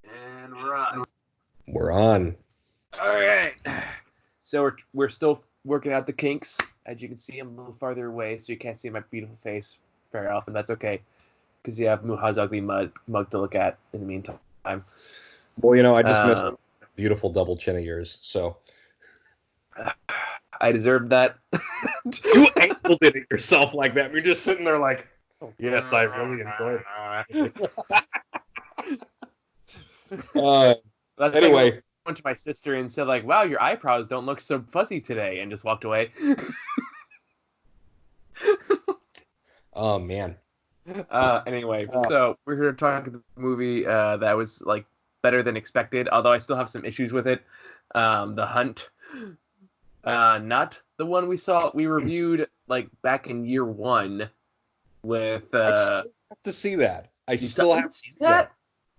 And we're on. We're on. All right. So we're still working out the kinks. As you can see, I'm a little farther away, so you can't see my beautiful face very often. That's okay, because you have Muha's ugly mug to look at in the meantime. Well, I just missed Uh, a beautiful double chin of yours, so I deserve that. you angled it at yourself like that. You're just sitting there like, oh, yes, I really enjoy it. That's like Anyway, I went to my sister and said, like, "Wow, your eyebrows don't look so fuzzy today," and just walked away. oh man. Anyway, so we're here to talk about the movie that was like better than expected, although I still have some issues with it. The Hunt, not the one we reviewed like back in year one with. I still have to see that. I You still have haven't to seen see that. that,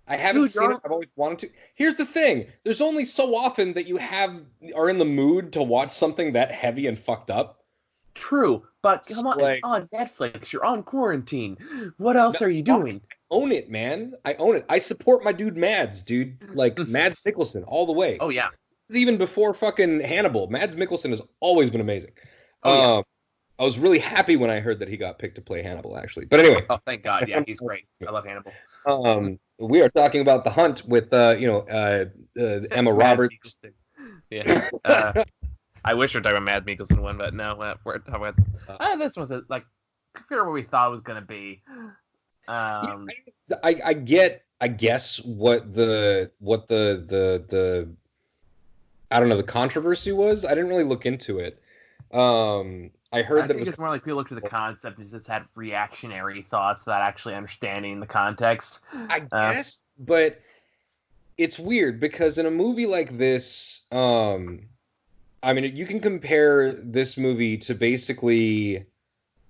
I haven't dude? seen it. I've always wanted to. Here's the thing. There's only so often that you are in the mood to watch something that heavy and fucked up. True, but So, come on, it's like, on Netflix. You're on quarantine. What else are you fine. doing? I own it, man. I own it. I support my dude Mads, dude. Like Mads Mikkelsen all the way. Oh yeah, Even before fucking Hannibal, Mads Mikkelsen has always been amazing. oh yeah. I was really happy when I heard that he got picked to play Hannibal, actually. But anyway, Oh, thank God. Yeah, he's great. I love Hannibal. we are talking about The Hunt with Emma Mads Roberts. Mikkelsen. Yeah. I wish we were talking about Mads Mikkelsen one, but no, we're talking about this was like compared to what we thought it was gonna be. I guess what the I don't know, the controversy was. I didn't really look into it. I heard I that it think was. it's more like people looked at the concept and just had reactionary thoughts without actually understanding the context. I guess, but it's weird because in a movie like this, I mean, you can compare this movie to basically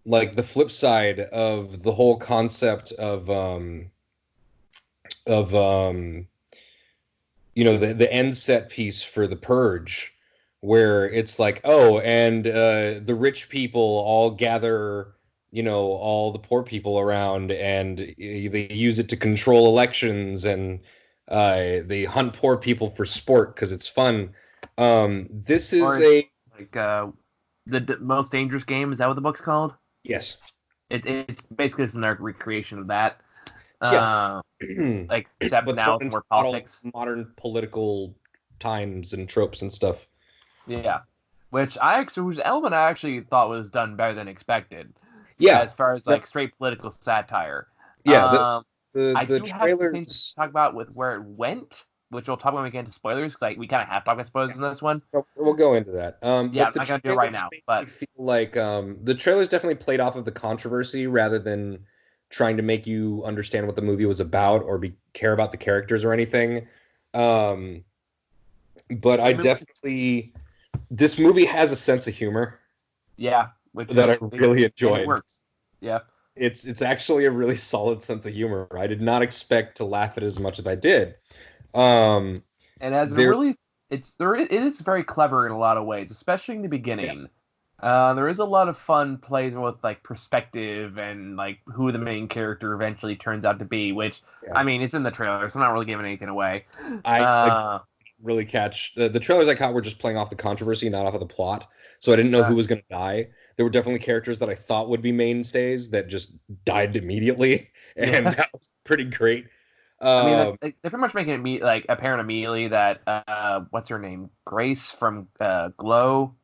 like the flip side of the whole concept of the end set piece for The Purge, where it's like, oh, and the rich people all gather, all the poor people around, and they use it to control elections, and they hunt poor people for sport because it's fun. This Or is it's a like the most dangerous game. Is that what the book's called? yes, It's basically just another recreation of that. yeah, Uh, like except but now thrown with into more politics. modern political times and tropes and stuff. Yeah, whose element I actually thought was done better than expected, Yeah, as far as yep. like straight political satire. Yeah. I The do have some things to trailers. talk about with where it went, which we'll talk about when we get into spoilers, because like we kind of have to talk about spoilers in this one. We'll go into that. Yeah, But I'm the not gonna do it right trailers now, made me but feel like the trailers definitely played off of the controversy rather than trying to make you understand what the movie was about or care about the characters or anything. Um, but I I mean, definitely this movie has a sense of humor yeah, which that I is really and it enjoyed. works. Yeah, It's actually a really solid sense of humor. I did not expect to laugh at as much as I did. Um, and as a there, really, it is very clever in a lot of ways, especially in the yeah, beginning. There is a lot of fun plays with like perspective and like who the main character eventually turns out to be, which yeah. I mean it's in the trailer, so I'm not really giving anything away. I Uh, really catch the trailers I caught were just playing off the controversy, not off of the plot. So I didn't know who uh, was going to die. There were definitely characters that I thought would be mainstays that just died immediately, and yeah, that was pretty great. I mean Um, they're pretty much making it like apparent immediately that what's her name, Grace from Glow,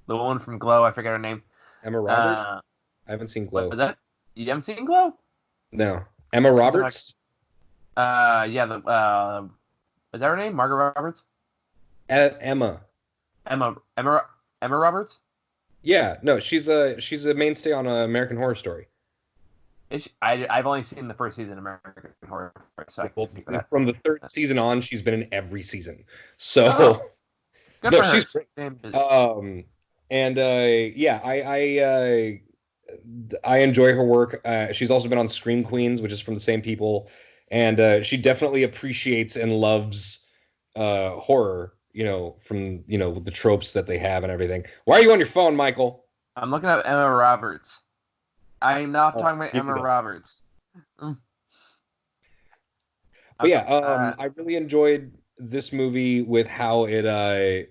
the woman from Glow, I forget her name. Emma Roberts. Uh, I haven't seen what Glow. was that? You haven't seen Glow? No, Emma What's that? Roberts. Yeah, the is that her name? Margaret Roberts? Emma. Emma Emma Emma Roberts? Yeah, no, she's a mainstay on American Horror Story. I've only seen the first season of American Horror, so I Well, can't speak for that. from the third season on, she's been in every season. Oh, So good no, for her. she's great. Damn busy. And yeah, I enjoy her work. She's also been on Scream Queens, which is from the same people, and she definitely appreciates and loves horror. From the tropes that they have and everything. Why are you on your phone, Michael? I'm looking at Emma Roberts. I'm not Oh, talking about give me Emma that. Roberts. Mm. But yeah, I really enjoyed this movie with how it.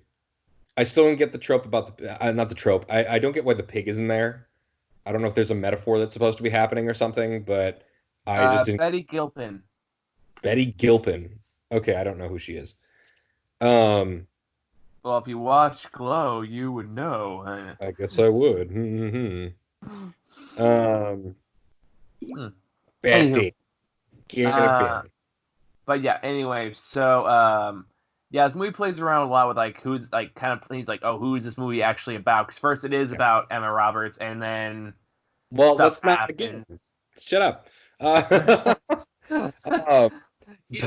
I still don't get the trope about the not the trope. I don't get why the pig isn't there. I don't know if there's a metaphor that's supposed to be happening or something, but I just didn't. Betty Gilpin. Betty Gilpin. Okay, I don't know who she is. Um, Well, if you watch Glow, you would know. I guess I would. Um, Anywho, Betty Gilpin. but yeah. Anyway, so yeah, this movie plays around a lot with like who's like kind of things like, oh, who is this movie actually about? Because first it is about Emma Roberts, and then Well, stuff let's not again. happens. Shut up.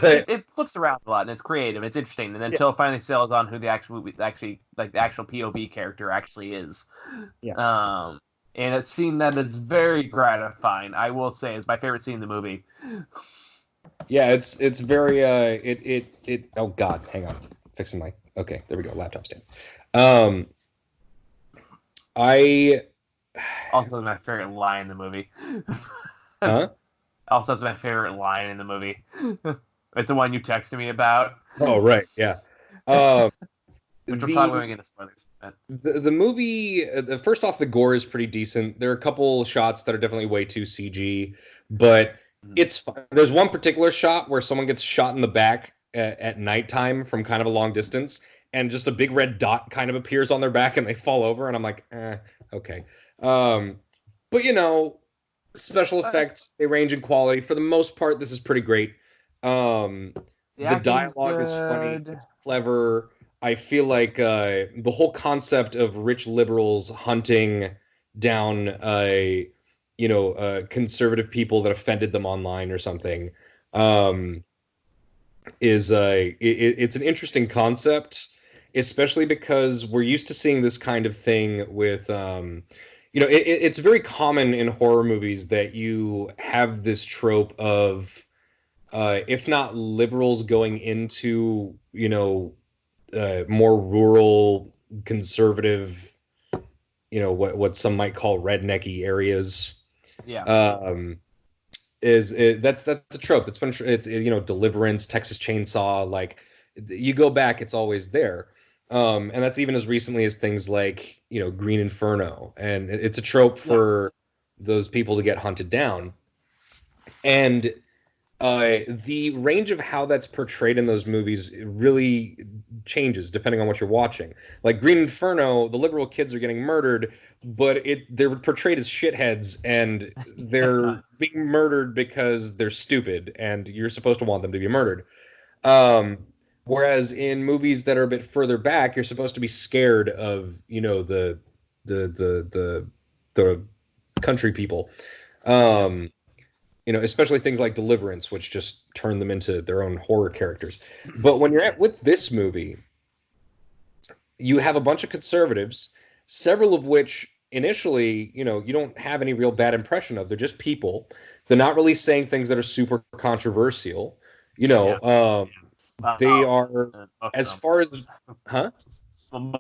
But It flips around a lot and it's creative, it's interesting, and then until it finally settles on who the actually like the actual POV character actually is. Yeah. And a scene that is very gratifying, I will say, is my favorite scene in the movie. Yeah, it's very it oh god, hang on. Fixing my okay, there we go, laptop stand. I Also, my favorite line in the movie. huh? Also, that's my favorite line in the movie. It's the one you texted me about. Oh right, yeah. Which we're probably going to get into spoilers. The movie, first off, the gore is pretty decent. There are a couple shots that are definitely way too CG, but it's fine. There's one particular shot where someone gets shot in the back at nighttime from kind of a long distance, and just a big red dot kind of appears on their back, and they fall over, and I'm like, okay. But you know, special effects, they range in quality. For the most part, this is pretty great. The dialogue is funny, it's clever. I feel like the whole concept of rich liberals hunting down, conservative people that offended them online or something, is it's an interesting concept, especially because we're used to seeing this kind of thing with, it's very common in horror movies that you have this trope of, if not liberals going into, more rural, conservative, what some might call rednecky areas. Yeah. That's a trope that's been it's Deliverance, Texas Chainsaw, like you go back, it's always there. And that's even as recently as things like Green Inferno, and it's a trope for those people to get hunted down. And the range of how that's portrayed in those movies really changes depending on what you're watching. Like Green Inferno, the liberal kids are getting murdered, but they're portrayed as shitheads, and they're being murdered because they're stupid, and you're supposed to want them to be murdered. Whereas in movies that are a bit further back, you're supposed to be scared of the country people. Especially things like Deliverance, which just turn them into their own horror characters. But when you're with this movie, you have a bunch of conservatives, several of which initially, you don't have any real bad impression of. They're just people. They're not really saying things that are super controversial. They are, as far as, huh? Well,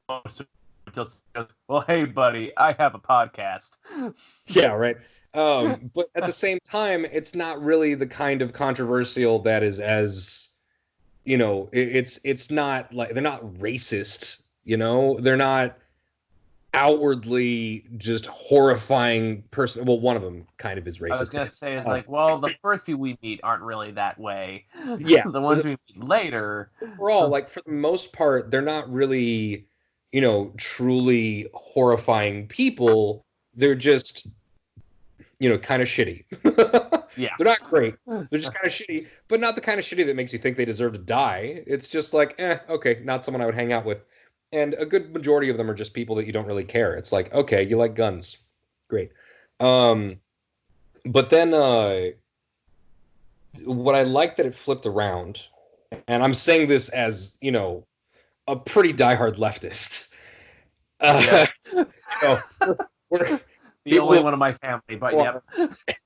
hey, buddy, I have a podcast. Yeah, right. But at the same time, it's not really the kind of controversial that is as, it's not like they're not racist, they're not outwardly just horrifying person. Well, one of them kind of is racist. I was gonna say, it's like, well, the first few we meet aren't really that way. Yeah, the ones we meet later. Overall, like for the most part, they're not really, truly horrifying people. They're just kind of shitty. Yeah. They're not great. They're just kind of shitty, but not the kind of shitty that makes you think they deserve to die. It's just like, okay, not someone I would hang out with. And a good majority of them are just people that you don't really care. It's like, okay, you like guns. Great. But then what I like that it flipped around, and I'm saying this as, a pretty diehard leftist. We're the only one of my family, but yep.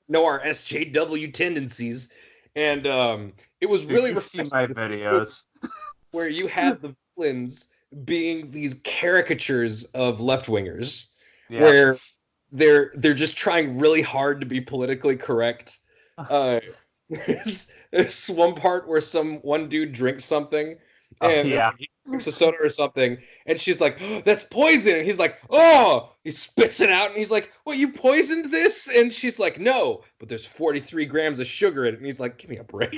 Know our SJW tendencies, and it was really refreshing my videos where you had the villains being these caricatures of left-wingers, where they're just trying really hard to be politically correct, there's one part where one dude drinks something, Oh and yeah. he drinks a soda or something, and she's like, oh, "That's poison," and he's like, "Oh!" He spits it out, and he's like, "What? You poisoned this?" And she's like, "No, but there's 43 grams of sugar in it," and he's like, "Give me a break."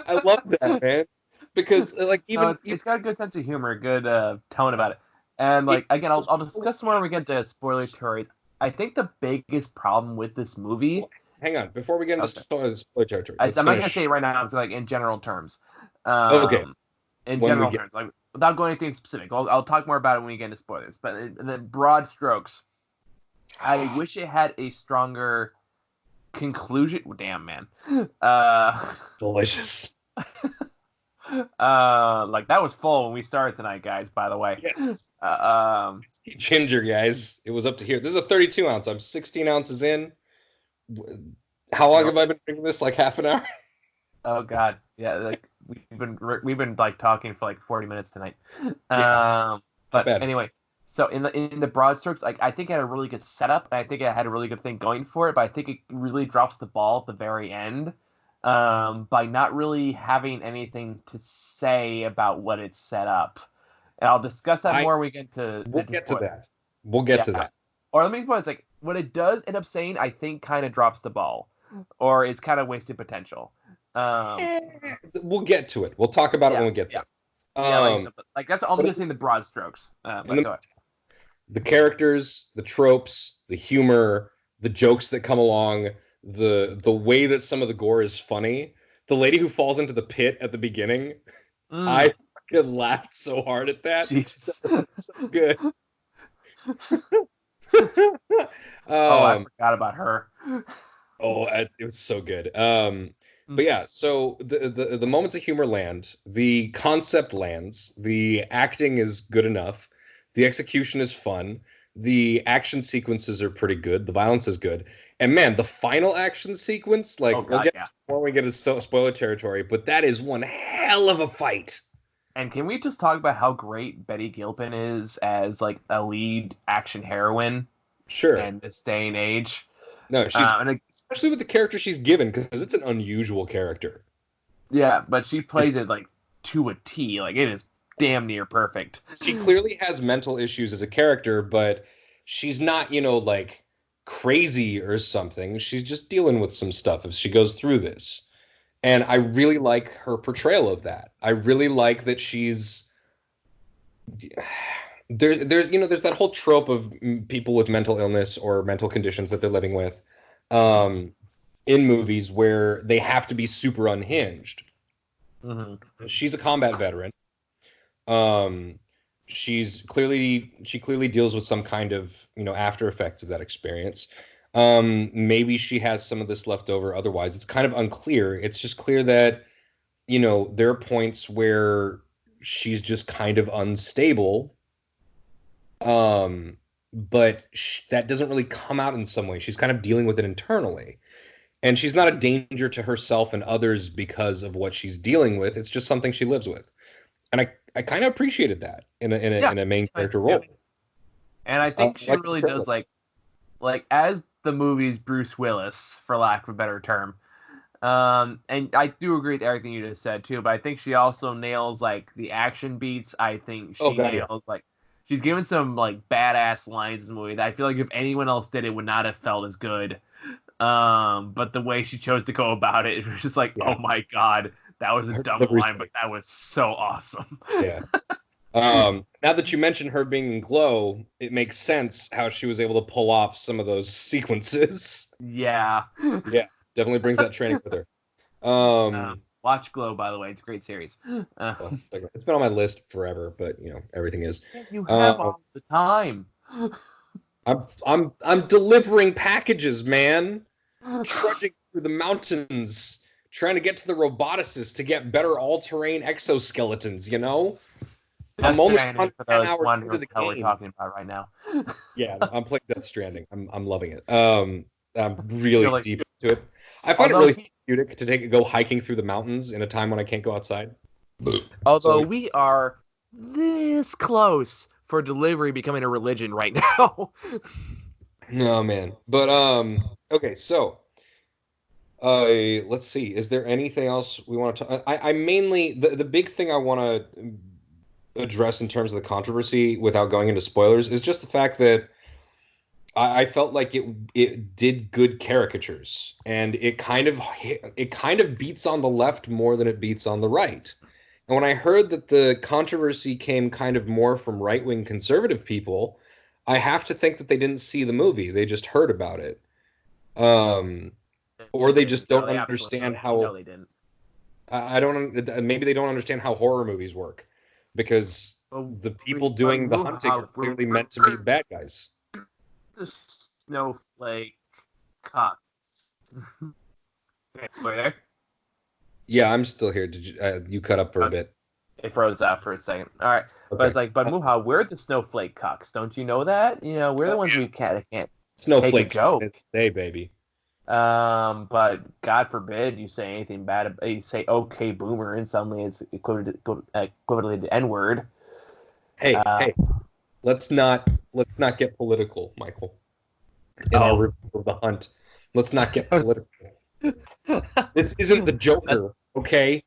I love that, man, because like No, even it's got a good sense of humor, good tone about it, and like again, I'll discuss more when we get to spoiler territory. I think the biggest problem with this movie. hang on, before we get into spoiler territory, I'm let's not gonna finish. say it right now. It's like in general terms. Okay, In when we general get terms, like without going anything specific. I'll talk more about it when we get into spoilers. But in the broad strokes, I wish it had a stronger conclusion. Damn, man. delicious. Like that was full when we started tonight, guys. By the way. Yes. Uh, um, Ginger, guys. It was up to here. This is a 32 ounce. I'm 16 ounces in. How long have I been drinking this? Like half an hour? Oh God, yeah. Like we've been like talking for like 40 minutes tonight. Yeah, But anyway, so in the broad strokes, like I think it had a really good setup, and I think it had a really good thing going for it. But I think it really drops the ball at the very end, by not really having anything to say about what it's set up. And I'll discuss that more when we get to. We'll get to that. We'll get to that. Or let me put it, it's like what it does end up saying, I think, kind of drops the ball, or is kind of wasted potential. We'll get to it. We'll talk about it when we get there. Like that's I'm just saying the broad strokes. The characters, the tropes, the humor, the jokes that come along, the way that some of the gore is funny. The lady who falls into the pit at the beginning, I fucking laughed so hard at that. So good. I forgot about her. It was so good. But yeah, so the moments of humor land, the concept lands, the acting is good enough, the execution is fun, the action sequences are pretty good, the violence is good, and man, the final action sequence, like we'll get before we get to spoiler territory, but that is one hell of a fight. And can we just talk about how great Betty Gilpin is as like a lead action heroine? Sure. In this day and age. No, she's especially with the character she's given, because it's an unusual character. Yeah, but she plays it like to a T. Like it is damn near perfect. She clearly has mental issues as a character, but she's not, like crazy or something. She's just dealing with some stuff as she goes through this. And I really like her portrayal of that. I really like that she's there's that whole trope of people with mental illness or mental conditions that they're living with in movies where they have to be super unhinged. Mm-hmm. She's a combat veteran. She clearly deals with some kind of after effects of that experience. Maybe she has some of this left over. Otherwise, it's kind of unclear. It's just clear that there are points where she's just kind of unstable. But that doesn't really come out in some way. She's kind of dealing with it internally. And she's not a danger to herself and others because of what she's dealing with. It's just something she lives with. And I kind of appreciated that in a main character role. And I think she really does like as the movie's Bruce Willis, for lack of a better term. And I do agree with everything you just said too, but I think she also nails like the action beats. I think she nails like she's given some like badass lines in the movie that I feel like if anyone else did it would not have felt as good. But the way she chose to go about it, it was just like, oh my God, that was a dumb line, but that was so awesome. Yeah. Now that you mentioned her being in Glow, it makes sense how she was able to pull off some of those sequences. Yeah. Yeah, definitely brings that training with her. Watch Glow, by the way. It's a great series. It's been on my list forever, but everything is. You have all the time. I'm delivering packages, man. Trudging through the mountains, trying to get to the roboticists to get better all-terrain exoskeletons. I'm only for those wondering what we're talking about right now. Yeah, I'm playing Death Stranding. I'm loving it. I'm really deep into it. I find it really therapeutic to go hiking through the mountains in a time when I can't go outside. Although we are this close for delivery becoming a religion right now. No, man. But okay, so Let's see. Is there anything else we want to? I mainly the big thing I want to address in terms of the controversy, without going into spoilers, is just the fact that I felt like it did good caricatures, and it kind of beats on the left more than it beats on the right. And when I heard that the controversy came kind of more from right-wing conservative people, I have to think that they didn't see the movie. They just heard about it. Um, or they just No, don't they absolutely understand no, how they didn't. I don't maybe they don't understand how horror movies work, because the people doing the hunting are clearly meant to be bad guys. The snowflake cucks. Wait, there? Yeah, I'm still here. Did you cut up for a bit? It froze out for a second. All right, okay. But it's like, but Muha, we're the snowflake cucks. Don't you know that? You know, we're the ones who can't snowflake take a joke. Hey, baby. But God forbid you say anything bad. You say "okay, boomer," and suddenly it's equivalent to N-word. Hey, let's not get political, Michael. In our review of The Hunt, let's not get political. This isn't the Joker, okay?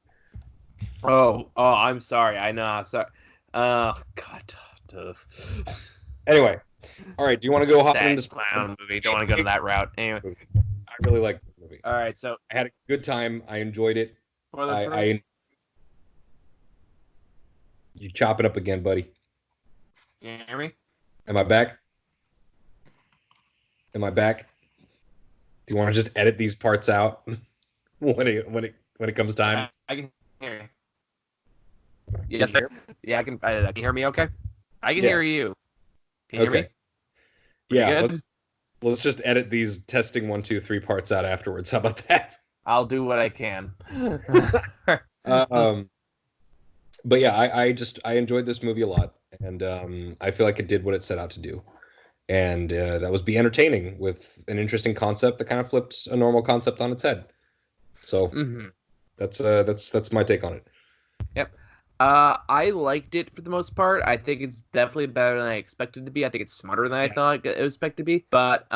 Oh, I'm sorry. I know. I'm sorry. God. Anyway, all right. Do you want to go hop into this clown movie? Don't want to go to that route. Anyway, I really like this movie. All right, so I had a good time. I enjoyed it. You chopping up again, buddy? Can you hear me? Am I back? Am I back? Do you want to just edit these parts out when it comes time? I can hear you. Yes, sir. Yeah, I can. Can you hear me? Okay. I can hear you. Can you hear me? Yeah. Let's just edit these testing 1, 2, 3 parts out afterwards. How about that? I'll do what I can. But yeah, I enjoyed this movie a lot, and I feel like it did what it set out to do, and that was be entertaining with an interesting concept that kind of flipped a normal concept on its head. So that's my take on it. Yep. I liked it for the most part. I think it's definitely better than I expected to be. I think it's smarter than I thought it was expected to be. But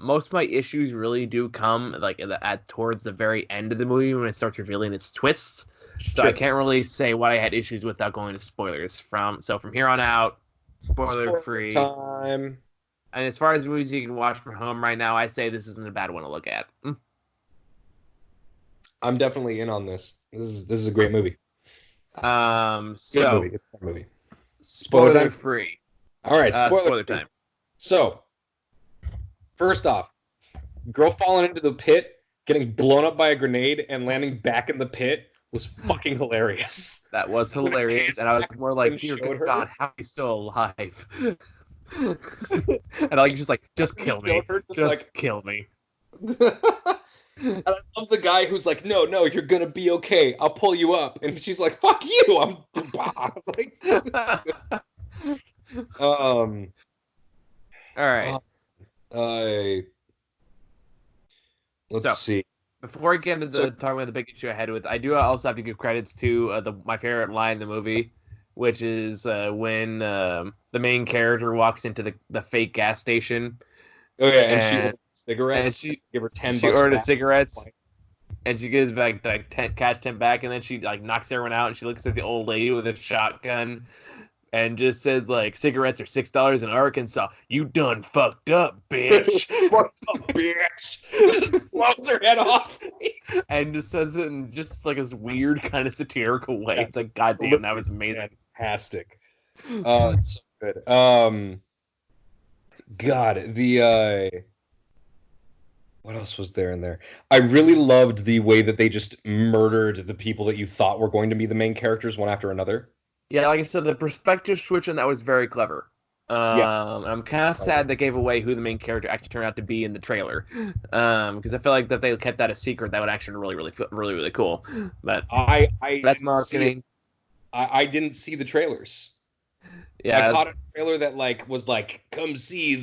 most of my issues really do come like towards the very end of the movie when it starts revealing its twists. So I can't really say what I had issues with without going to spoilers. From here on out, spoiler free time. And as far as movies you can watch from home right now, I say this isn't a bad one to look at. I'm definitely in on this. This is a great movie. Good movie. Spoiler free. All right, spoiler time. So, first off, girl falling into the pit, getting blown up by a grenade, and landing back in the pit was fucking hilarious. That was hilarious, and I was more like, dear God, how are you still alive? And like, just kill me. Just kill me. And I love the guy who's like, no, you're gonna be okay. I'll pull you up. And she's like, fuck you. I'm like, all right. Let's see. Before I get into talking about the big issue I had with, I do also have to give credits to my favorite line in the movie, which is when the main character walks into the fake gas station. Oh yeah, and she orders cigarettes. And she give her $10. She ordered cigarettes, and she gives back cash 10 back, and then she knocks everyone out, and she looks at the old lady with a shotgun, and just says cigarettes are $6 in Arkansas. You done fucked up, bitch. Fucked up, bitch. Just blows her head off. And just says it in just this weird kind of satirical way. It's like, goddamn, that was amazing. Fantastic. It's so good. God, what else was there in there? I really loved the way that they just murdered the people that you thought were going to be the main characters one after another. Yeah, like I said, the perspective switch on that was very clever. I'm kind of sad they gave away who the main character actually turned out to be in the trailer, because I feel like that they kept that a secret, that would actually really cool. But that's marketing. I didn't see the trailers. Yeah, I caught a trailer that was come see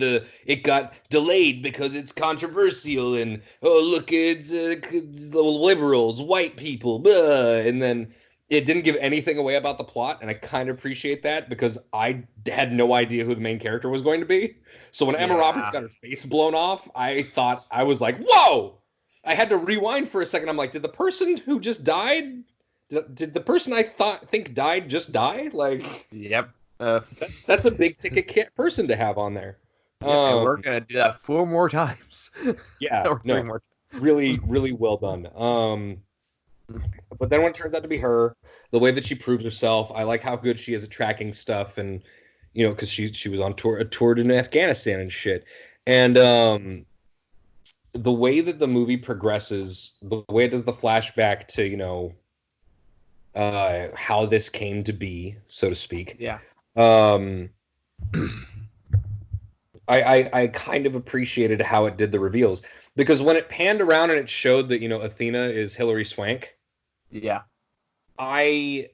it got delayed because it's controversial, and look, it's the liberals, white people, blah, and then it didn't give anything away about the plot, and I kind of appreciate that because I had no idea who the main character was going to be. So when Emma Roberts got her face blown off, I thought, I was like, whoa! I had to rewind for a second. I'm like, did the person who just died, did the person I think died just die? Like, Yep. that's a big ticket person to have on there. Yep, and we're gonna do that 4 more times. Yeah, Or no, 3 more. really, really well done. But then when it turns out to be her, the way that she proves herself, I like how good she is at tracking stuff, and because she was on tour in Afghanistan and shit, and the way that the movie progresses, the way it does the flashback to how this came to be, so to speak. Yeah. Um, I kind of appreciated how it did the reveals, because when it panned around and it showed that Athena is Hilary Swank, Yeah. I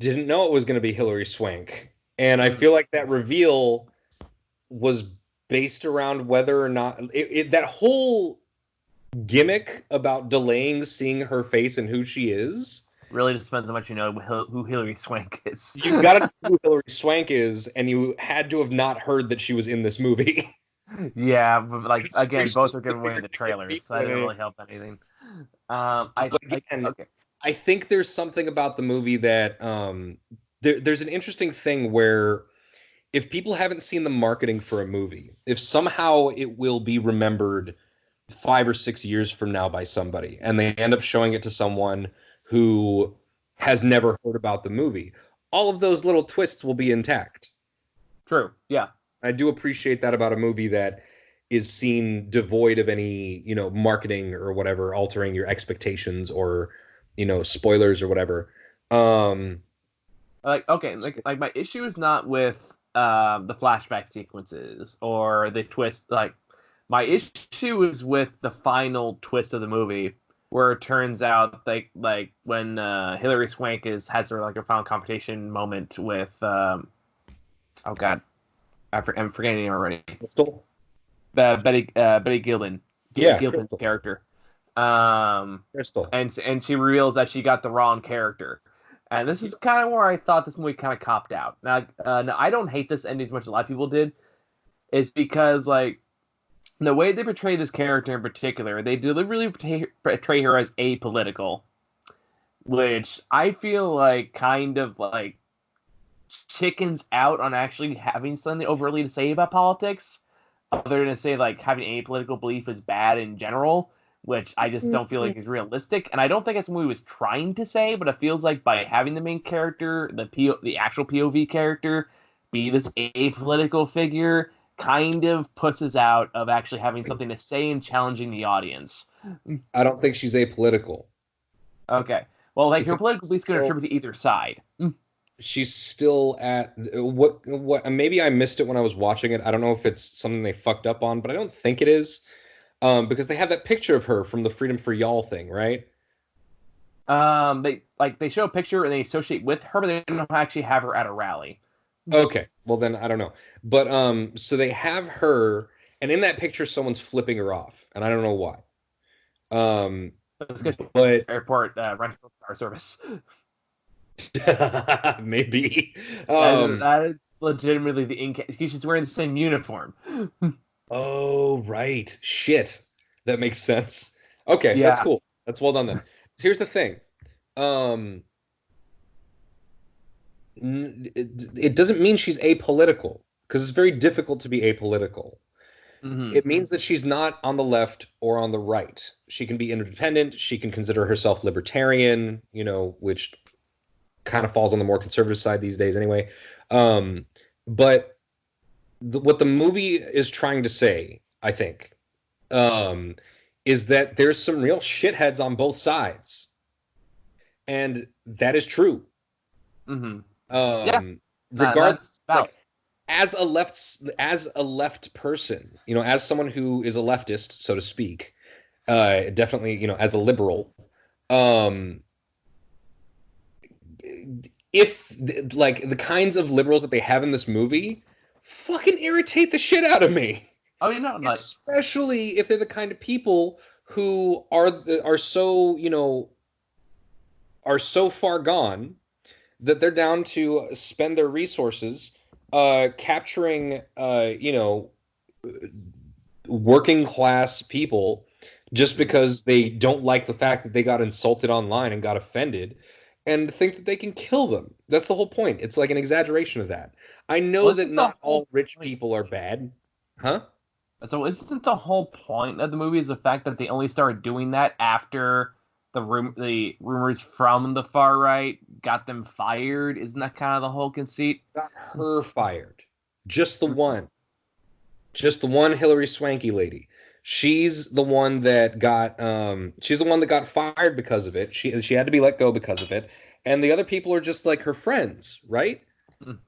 didn't know it was going to be Hilary Swank, and I feel like that reveal was based around whether or not that whole gimmick about delaying seeing her face and who she is. Really just depends on what you know who Hilary Swank is. You've got to know who Hilary Swank is, and you had to have not heard that she was in this movie. Yeah, but like again, both are given away in the trailers, so that didn't really help anything. Okay. I think there's something about the movie that there's an interesting thing where if people haven't seen the marketing for a movie, if somehow it will be remembered 5 or 6 years from now by somebody, and they end up showing it to someone who has never heard about the movie, all of those little twists will be intact. True. Yeah. I do appreciate that about a movie that is seen devoid of any, marketing or whatever, altering your expectations or, spoilers or whatever. Like my issue is not with the flashback sequences or the twist. Like my issue is with the final twist of the movie, where it turns out like when Hilary Swank has her like a final confrontation moment with oh god, I'm forgetting the name already. Crystal? Betty Gilpin. Yeah, Gilpin's character. Crystal. And she reveals that she got the wrong character. And this is kind of where I thought this movie kind of copped out. Now, I don't hate this ending as much as a lot of people did. It's because, like, the way they portray this character in particular, they deliberately portray her as apolitical, which I feel like kind of, like, chickens out on actually having something overly to say about politics, other than to say, like, having apolitical belief is bad in general, which I just don't feel like is realistic. And I don't think that's what he was trying to say, but it feels like by having the main character, the actual POV character, be this apolitical figure, kind of puts us out of actually having something to say and challenging the audience. I don't think she's apolitical. Okay. Well, like, her political beliefs can attribute to either side. She's still at what maybe I missed it when I was watching it. I don't know if it's something they fucked up on, but I don't think it is. Because they have that picture of her from the Freedom for Y'all thing, right? They show a picture and they associate with her, but they don't actually have her at a rally. Okay, well then I don't know. But so they have her, and in that picture, someone's flipping her off, and I don't know why. That's good. But Airport rental car service. maybe That is legitimately the she's wearing the same uniform. Oh, right. Shit. That makes sense. Okay, Yeah. that's cool. That's well done then. Here's the thing. It doesn't mean she's apolitical, because it's very difficult to be apolitical. Mm-hmm. It means that she's not on the left or on the right. She can be independent. She can consider herself libertarian, which kind of falls on the more conservative side these days anyway. But what the movie is trying to say, I think, is that there's some real shitheads on both sides, and that is true. Mm-hmm. Regardless, like, as a left person, as someone who is a leftist, so to speak, definitely, as a liberal, if like the kinds of liberals that they have in this movie fucking irritate the shit out of me. Oh, like... especially if they're the kind of people who are so far gone that they're down to spend their resources capturing working class people just because they don't like the fact that they got insulted online and got offended and think that they can kill them. That's the whole point. It's like an exaggeration of that. I know Well, that isn't the not whole all rich point? people are bad. Huh? So isn't the whole point of the movie is the fact that they only started doing that after the rumors from the far right got them fired? Isn't that kind of the whole conceit? Got her fired. Just the one. Just the one Hillary Swanky lady. She's the one that got fired because of it. She had to be let go because of it. And the other people are just like her friends, right? Mm.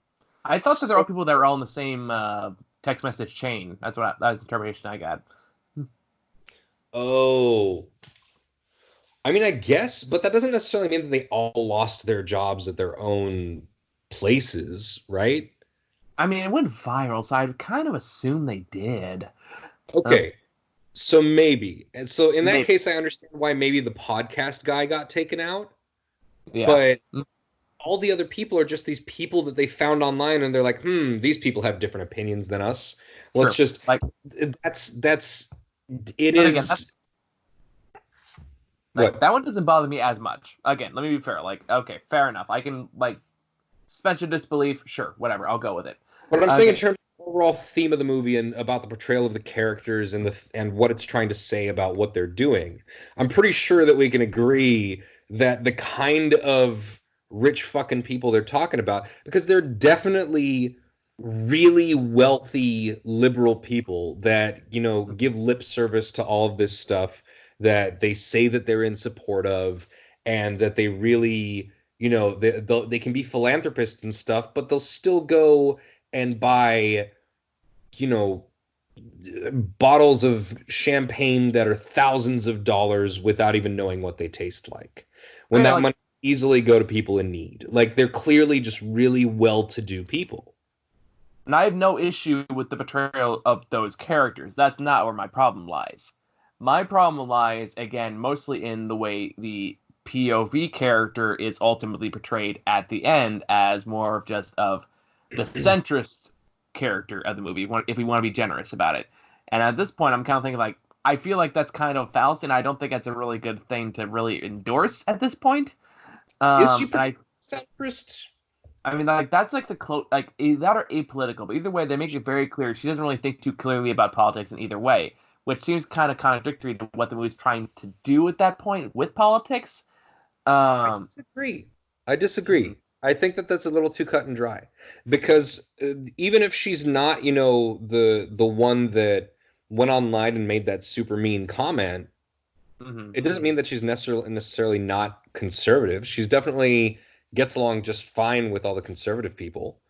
I thought that there were all So, people that were all in the same text message chain. That was the interpretation I got. oh, I mean, I guess, but that doesn't necessarily mean that they all lost their jobs at their own places, right? I mean, it went viral, so I'd kind of assume they did. Um, Okay, so maybe. And so in that maybe, case, I understand why maybe the podcast guy got taken out, yeah. but all the other people are just these people that they found online and they're like, these people have different opinions than us. Let's True. just Like, that's it then again, is like what that one doesn't bother me as much. Again, let me be fair. Like, okay, fair enough. I can like suspension of disbelief. Sure, whatever. I'll go with it. what I'm saying in Okay. terms of the overall theme of the movie and about the portrayal of the characters and what it's trying to say about what they're doing. I'm pretty sure that we can agree that the kind of rich fucking people they're talking about, because they're definitely really wealthy liberal people that, give lip service to all of this stuff that they say that they're in support of, and that they really, they can be philanthropists and stuff, but they'll still go and buy, you know, bottles of champagne that are thousands of dollars without even knowing what they taste like. When Okay, that like, money easily go to people in need. Like they're clearly just really well-to-do people. and I have no issue with the portrayal of those characters. That's not where my problem lies. My problem lies again mostly in the way the POV character is ultimately portrayed at the end as more of just of the centrist character of the movie, if we want to be generous about it. And at this point, I'm kind of thinking like I feel like that's kind of fallacy, and I don't think that's a really good thing to really endorse at this point. Is she And particularly centrist? I mean, like that's like the like that or apolitical. But either way, they make it very clear she doesn't really think too clearly about politics in either way, which seems kind of contradictory to what the movie's trying to do at that point with politics. I Um, disagree. I mhm. disagree. I think that that's a little too cut and dry because even if she's not, the one that went online and made that super mean comment, Mhm. it doesn't mean that she's necessarily not conservative. She's definitely gets along just fine with all the conservative people.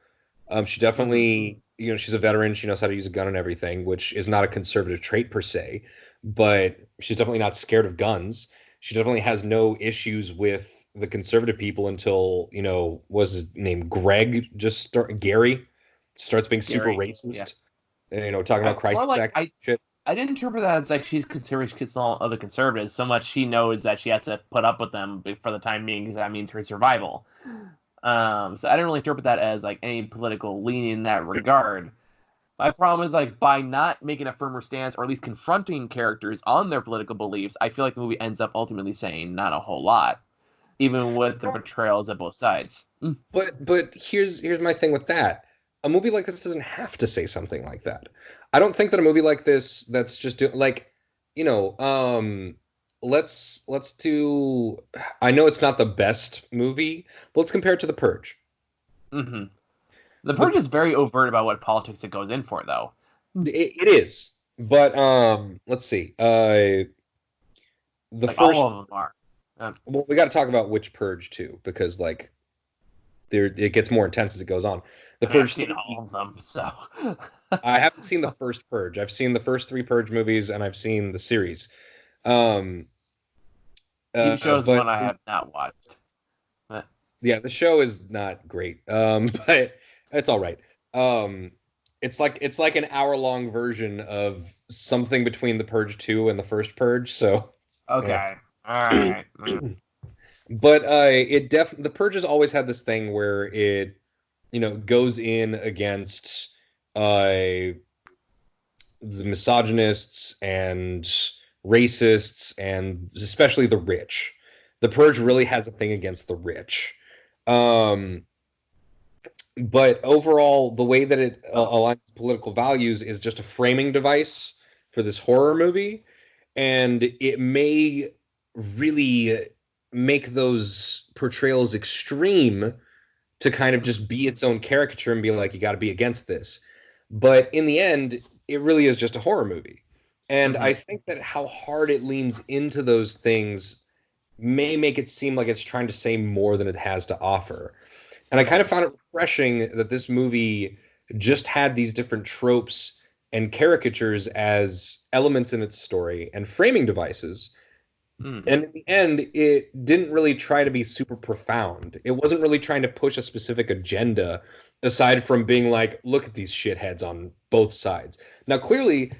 She Mhm. definitely, she's a veteran. She knows how to use a gun and everything, which is not a conservative trait per se, but she's definitely not scared of guns. She definitely has no issues with the conservative people until, what's his name? Gary starts being super Gary. Yeah. racist, talking about More crisis like act shit. I didn't interpret that as like she's considering kids all other conservatives so much. She knows that she has to put up with them for the time being because that means her survival. So I didn't really interpret that as like any political leaning in that regard. My problem is like by not making a firmer stance or at least confronting characters on their political beliefs, I feel like the movie ends up ultimately saying not a whole lot, even with the portrayals at both sides. But here's my thing with that. A movie like this doesn't have to say something like that. I don't think that a movie like this that's just like, you know, um let's do I know it's not the best movie, but let's compare it to The Purge. Hmm. The The Purge is very overt about what politics it goes in for, though. it is. But let's see. The Like all first of them are. well, we got to talk about which Purge too because like there it gets more intense as it goes on. The I mean, I've Purge seen all of them, so. I haven't seen the first Purge. I've seen the first three Purge movies, and I've seen the series. Um, TV shows but one I have not watched. yeah, the show is not great. But it's all right. Um, it's like an hour-long version of something between the Purge 2 and the first Purge. So, eh. Okay. All right. But the Purge has always had this thing where it goes in against uh the misogynists and racists, and especially the rich. The Purge really has a thing against the rich. But overall, the way that it aligns with political values is just a framing device for this horror movie, and it may really make those portrayals extreme to kind of just be its own caricature and be like, you got to be against this. But in the end, it really is just a horror movie. And I think that how hard it leans into those things may make it seem like it's trying to say more than it has to offer. And I kind of found it refreshing that this movie just had these different tropes and caricatures as elements in its story and framing devices. And in the end, it didn't really try to be super profound. It wasn't really trying to push a specific agenda aside from being like, look at these shitheads on both sides. Now, clearly,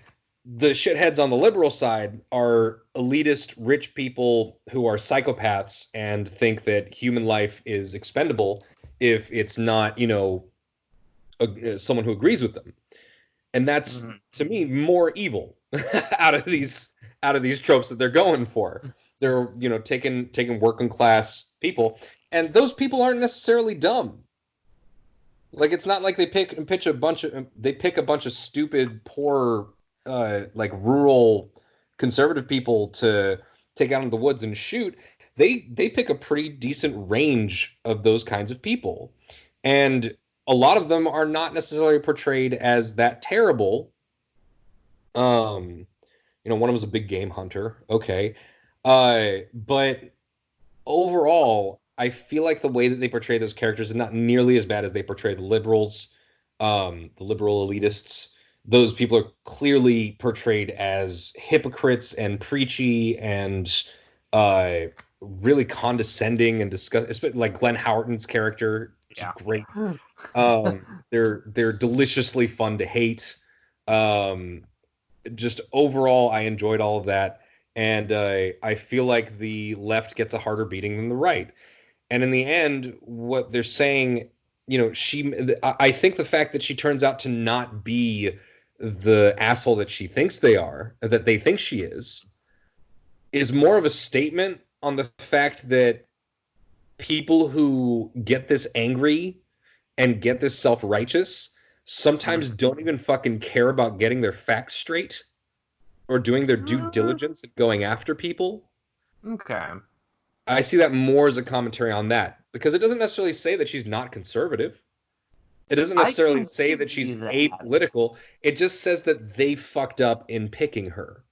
the shitheads on the liberal side are elitist, rich people who are psychopaths and think that human life is expendable if it's not, someone who agrees with them. And that's to me more evil out of these tropes that they're going for. They're, taking working class people, and those people aren't necessarily dumb. Like, it's not like they pick a bunch of stupid, poor, like rural conservative people to take out in the woods and shoot. They pick a pretty decent range of those kinds of people, and a lot of them are not necessarily portrayed as that terrible. One of them was a big game hunter. Okay. But overall, I feel like the way that they portray those characters is not nearly as bad as they portray the liberals, the liberal elitists. Those people are clearly portrayed as hypocrites and preachy and really condescending and disgusting, like Glenn Howerton's character. Yeah. Great. They're deliciously fun to hate. Just overall, I enjoyed all of that. And I feel like the left gets a harder beating than the right. And in the end, what they're saying, I think the fact that she turns out to not be the asshole that they think she is more of a statement on the fact that people who get this angry and get this self-righteous sometimes don't even fucking care about getting their facts straight or doing their due diligence and going after people. Okay. I see that more as a commentary on that, because it doesn't necessarily say that she's not conservative. It doesn't necessarily say that she's apolitical. It just says that they fucked up in picking her.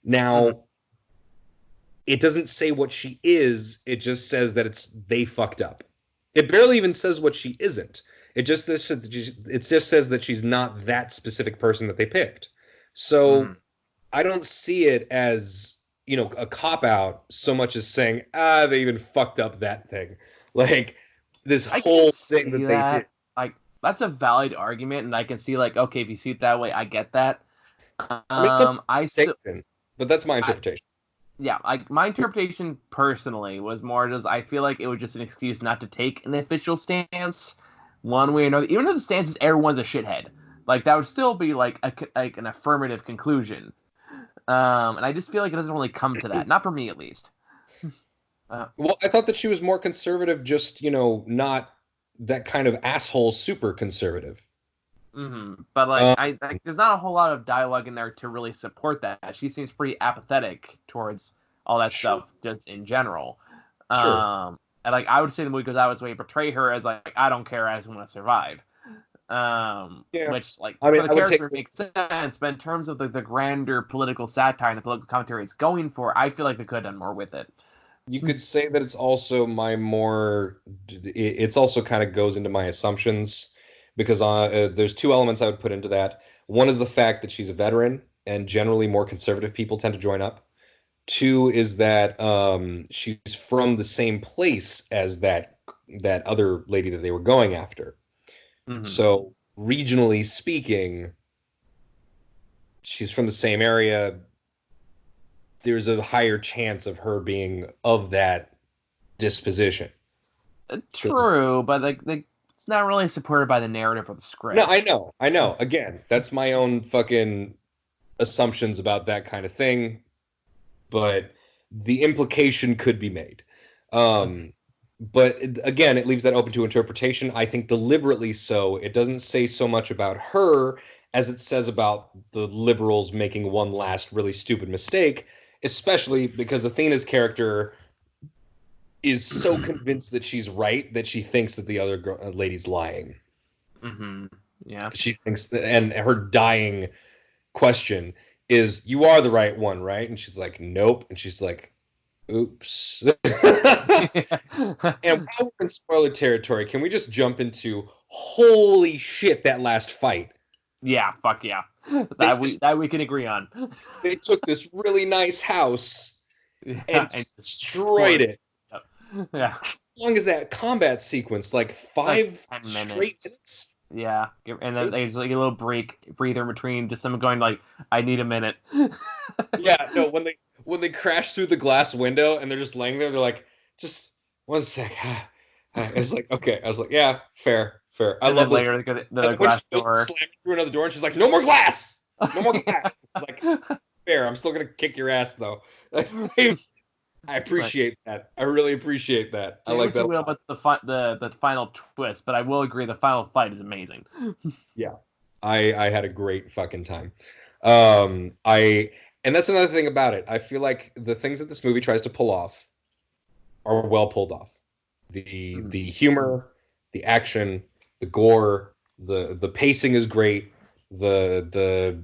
Now, it doesn't say what she is. It just says that they fucked up. It barely even says what she isn't. It just says that she's not that specific person that they picked. So I don't see it as, a cop-out so much as saying, they even fucked up that thing. Like, this whole thing that they did. Like, that's a valid argument, and I can see, like, okay, if you see it that way, I get that. But that's my interpretation. Like, my interpretation personally was more just, I feel like it was just an excuse not to take an official stance one way or another. Even if the stance is everyone's a shithead, like, that would still be like an affirmative conclusion. And I just feel like it doesn't really come to that, not for me at least. Well, I thought that she was more conservative, just not that kind of asshole super conservative. But like, there's not a whole lot of dialogue in there to really support that. She seems pretty apathetic towards all that stuff, just in general. And like, I would say the movie goes out of its way to portray her as like, I don't care, I just want to survive. Which, like, for the character makes sense, but in terms of the grander political satire and the political commentary it's going for, I feel like they could have done more with it. You could say that it's also it's also kind of goes into my assumptions, because there's two elements I would put into that. One is the fact that she's a veteran, and generally more conservative people tend to join up. Two is that she's from the same place as that other lady that they were going after. So regionally speaking, she's from the same area. There's a higher chance of her being of that disposition. True, but like it's not really supported by the narrative or the script. No, I know. Again, that's my own fucking assumptions about that kind of thing. but the implication could be made. But again, it leaves that open to interpretation. I think deliberately so. It doesn't say so much about her as it says about the liberals making one last really stupid mistake, especially because Athena's character is so convinced that she's right that she thinks that the other lady's lying. Mm-hmm. Yeah. She thinks that, and her dying question is, "You are the right one, right?" And she's like, "Nope." And she's like, "Oops." And while we're in spoiler territory, can we just jump into holy shit, that last fight? Yeah, fuck yeah. That we can agree on. They took this really nice house Yeah, and destroyed it. Yeah. How long is that combat sequence? Like 5 like straight minutes? Yeah, and then there's like a little breather in between, just someone going like, "I need a minute." Yeah, no, when they crash through the glass window and they're just laying there, they're like, "Just 1 sec." It's like, okay. I was like, yeah, fair. I And love then this. later the glass door. Slamming through another door, and she's like, "No more glass, no more glass." Like, fair. I'm still gonna kick your ass though. I appreciate that. I really appreciate that. I like that. Will about the final twist, but I will agree the final fight is amazing. Yeah, I had a great fucking time. And that's another thing about it. I feel like the things that this movie tries to pull off are well pulled off. The humor, the action, the gore, the pacing is great. The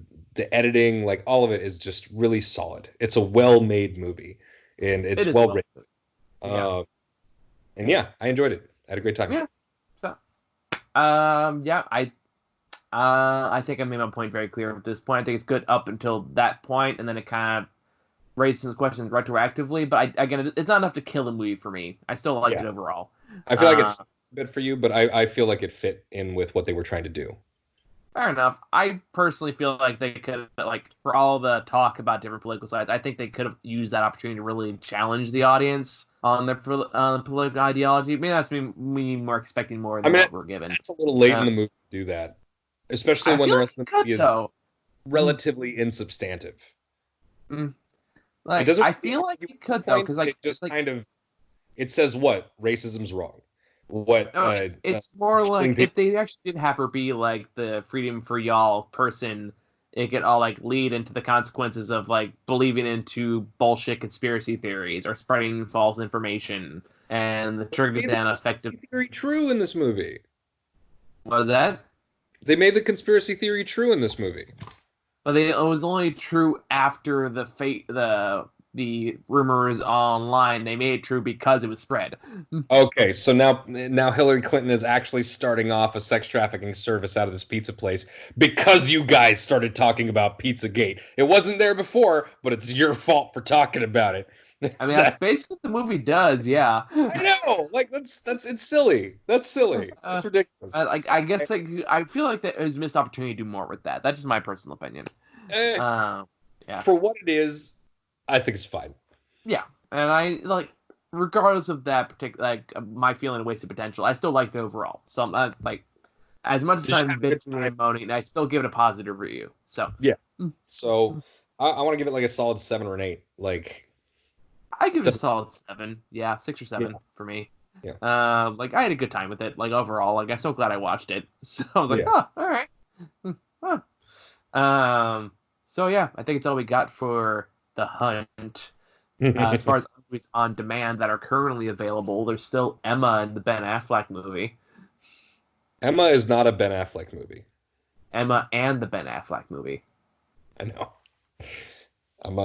editing, like all of it is just really solid. It's a well-made movie, and it's well written. Yeah. And yeah, I enjoyed it. I had a great time. Yeah. So, yeah, I think I made my point very clear at this point. I think it's good up until that point, and then it kind of raises questions retroactively. But again, it's not enough to kill the movie for me. I still liked it overall. I feel like it's a bit for you, but I feel like it fit in with what they were trying to do. Fair enough. I personally feel like they could, like, for all the talk about different political sides, I think they could have used that opportunity to really challenge the audience on their political ideology. Maybe that's me more expecting more than what we're given. It's a little late in the movie to do that, especially when the rest of the movie is relatively insubstantive. Like, I feel like you could though, because like it just like, kind of it says what racism's wrong. What it's more like if they actually did have her be like the freedom for y'all person, it could all like lead into the consequences of like believing into bullshit conspiracy theories or spreading false information and the trigger down effective theory true in this movie. What was that? They made the conspiracy theory true in this movie. But it was only true after the rumors online. They made it true because it was spread. Okay, so now Hillary Clinton is actually starting off a sex trafficking service out of this pizza place because you guys started talking about Pizzagate. It wasn't there before, but it's your fault for talking about it. I mean, that's basically what the movie does. Yeah, I know. Like it's silly. That's silly. It's ridiculous. I guess I feel like there is a missed opportunity to do more with that. That's just my personal opinion. Yeah. For what it is, I think it's fine. Yeah, and I like, regardless of that particular, like my feeling of wasted potential, I still like it overall. So I'm like, as much as I'm bitching and moaning, I still give it a positive review. So yeah, so I want to give it like a solid 7 or an 8. Like, I give it a solid 7. Yeah, 6 or 7 for me. Yeah. Like I had a good time with it. Like overall, like I'm so glad I watched it. So I was like, oh, all right. So yeah, I think it's all we got for The Hunt. As far as movies on demand that are currently available, there's still Emma and the Ben Affleck movie. Emma is not a Ben Affleck movie. Emma and the Ben Affleck movie. I know. I'm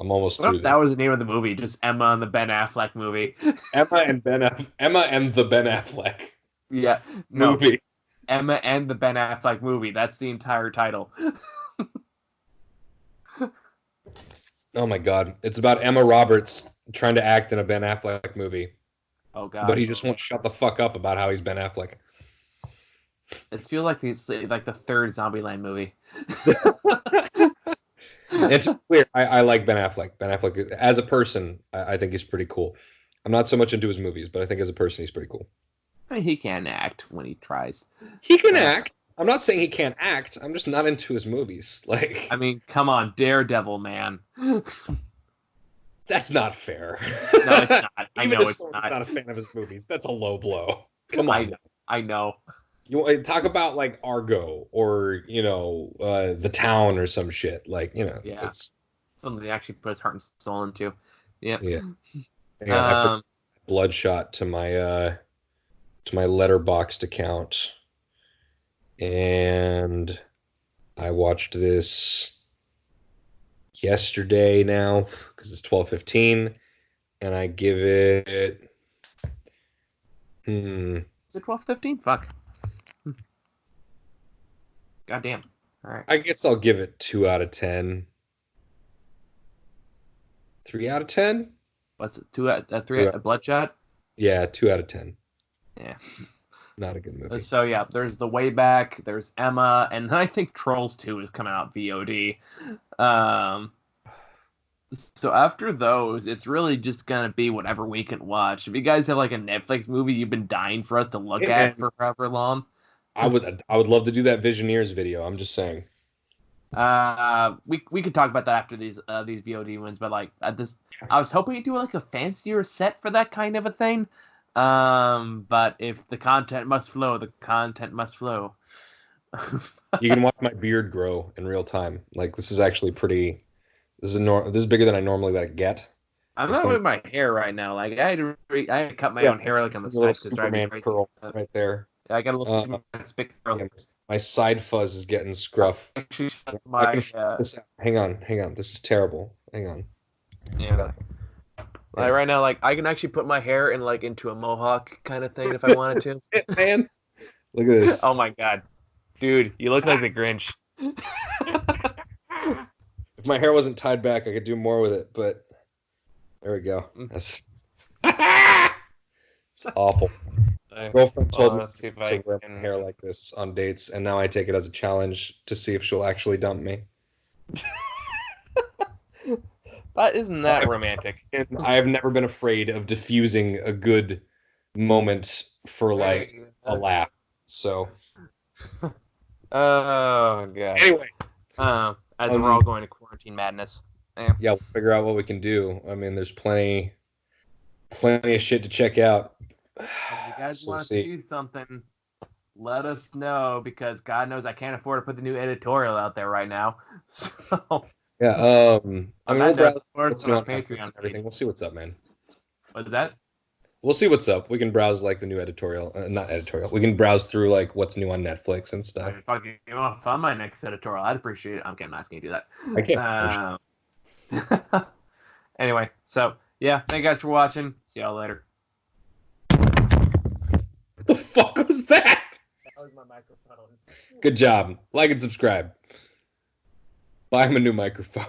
almost through this. That was the name of the movie, just Emma and the Ben Affleck movie. Emma and the Ben Affleck. Yeah, movie. Emma and the Ben Affleck movie. That's the entire title. Oh my god. It's about Emma Roberts trying to act in a Ben Affleck movie. Oh god. But he just won't shut the fuck up about how he's Ben Affleck. It feels like it's like the third Zombieland movie. It's weird. I like Ben Affleck. Ben Affleck as a person, I think he's pretty cool. I'm not so much into his movies, but I think as a person he's pretty cool. I mean, he can act when he tries. He can act. I'm not saying he can't act. I'm just not into his movies. Like, I mean, come on, Daredevil, man. That's not fair. No, it's not. I know it's not. Not a fan of his movies. That's a low blow. Not a fan of his movies. That's a low blow. Come on. I know. You want to talk about like Argo or The Town or some shit like Yeah. it's Something he actually put his heart and soul into. Yeah. I put Bloodshot to my Letterboxd account, and I watched this yesterday now because it's 12:15, and I give it Is it 12:15? Fuck. Goddamn. All right. I guess I'll give it 2 out of 10. 3 out of 10? What's it? 3 out Bloodshot? Yeah, 2 out of 10. Yeah. Not a good movie. So yeah, there's The Way Back, there's Emma, and I think Trolls 2 is coming out VOD. So after those, it's really just gonna be whatever we can watch. If you guys have like a Netflix movie you've been dying for us to look at for however long, I would love to do that Visioneers video. I'm just saying. we could talk about that after these VOD ones, but like at this, I was hoping to do like a fancier set for that kind of a thing. But if the content must flow, the content must flow. You can watch my beard grow in real time. Like this is actually pretty. This is bigger than I normally get. I'm not with my hair right now. Like I had to cut my own hair like on the side. Superman curl right there. Yeah, I got a little spick curl. Yeah, my side fuzz is getting scruff. Actually, hang on. This is terrible. Hang on. Yeah. Like right now, like I can actually put my hair in like into a mohawk kind of thing if I wanted to. Man, look at this. Oh my god, dude, you look like the Grinch. If my hair wasn't tied back, I could do more with it. But there we go. That's it's awful. My girlfriend told me to wear my hair like this on dates, and now I take it as a challenge to see if she'll actually dump me. But isn't that romantic? I have never been afraid of diffusing a good moment for like a laugh. So. Oh god. Anyway, as we're all going to quarantine madness. Yeah, we'll figure out what we can do. I mean, there's plenty of shit to check out. If you guys want to do something, let us know, because God knows I can't afford to put the new editorial out there right now. So. Yeah, I mean, we'll browse on Patreon everything. We'll see what's up, man. What's that? We'll see what's up. We can browse like the new editorial, not editorial. We can browse through like what's new on Netflix and stuff. If you want to fund my next editorial, I'd appreciate it. I'm kidding, I'm asking you to do that. I can't. Anyway, so yeah, thank you guys for watching. See y'all later. What the fuck was that? That was my microphone. Good job. Like and subscribe. Buy him a new microphone.